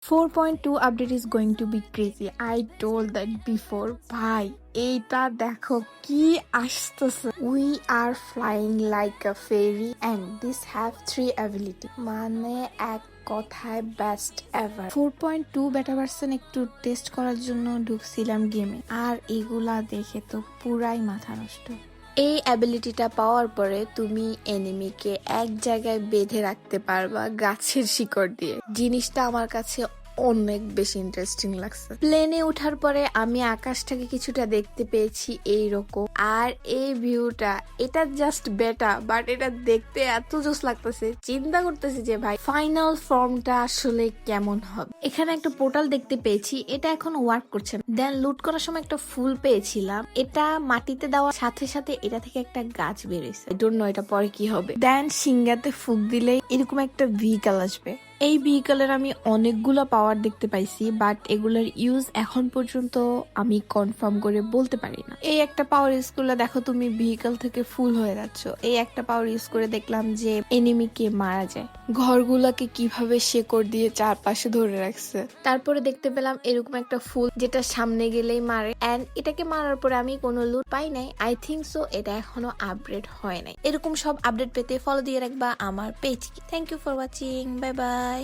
4.2 update is going to be crazy. I told that before. ভাই এইটা দেখো কি আসতেছে। We are flying like a fairy and this have 3 ability. মানে এক কথায় বেস্ট এভার। 4.2 বেটা ভার্সন একটু টেস্ট করার জন্য ঢুকছিলাম গেমে, আর এগুলা দেখে তো পুরাই মাথা নষ্ট। এই অ্যাবিলিটিটা পাওয়ার পরে তুমি এনিমিকে এক জায়গায় বেঁধে রাখতে পারবা গাছের শিকড় দিয়ে। জিনিসটা আমার কাছে অনেক বেশি ইন্টারেস্টিং লাগছে। প্লেনে ওঠার পরে আমি আকাশটাকে কিছুটা দেখতে পেয়েছি এইরকম, আর এই ভিউটা এটা জাস্ট বেটা, বাট এটা দেখতে এত জোস লাগতেছে। চিন্তা করতেছি যে ভাই ফাইনাল ফর্মটা আসলে কেমন হবে। এখানে একটা পোর্টাল দেখতে পেয়েছি, এটা এখন ওয়ার্ক করছে না। দেন লুট করার সময় একটা ফুল পেয়েছিলাম, এটা মাটিতে দেওয়ার সাথে সাথে এটা থেকে একটা গাছ বেরিয়েছে। আই ডোন্ট নো এটা পরে কি হবে। দেন সিঙ্গাতে ফুক দিলে এরকম একটা ভেহিকল আসবে। এই ভেহিকলের আমি অনেকগুলো পাওয়ার দেখতে পাইছি, বাট এগুলোর ইউজ এখন পর্যন্ত আমি কনফার্ম করে বলতে পারি না। এই একটা পাওয়ার ইউজ করলে দেখো তুমি ভেহিকল থেকে ফুল হয়ে যাচ্ছ। এই একটা পাওয়ার ইউজ করে দেখলাম যে এনিমিকে মারা যায়। ঘরগুলাকে কিভাবে শেকড় দিয়ে চারপাশে ধরে রাখছে। তারপরে দেখতে পেলাম এরকম একটা ফুল যেটা সামনে গেলেই মারে, এন্ড এটাকে মারার পরে আমি কোনো লুট পাই নাই। আই থিঙ্ক সো এটা এখনো আপডেট হয় নাই। এরকম সব আপডেট পেতে ফলো দিয়ে রাখবা আমার পেজকে। Thank you for watching, bye by.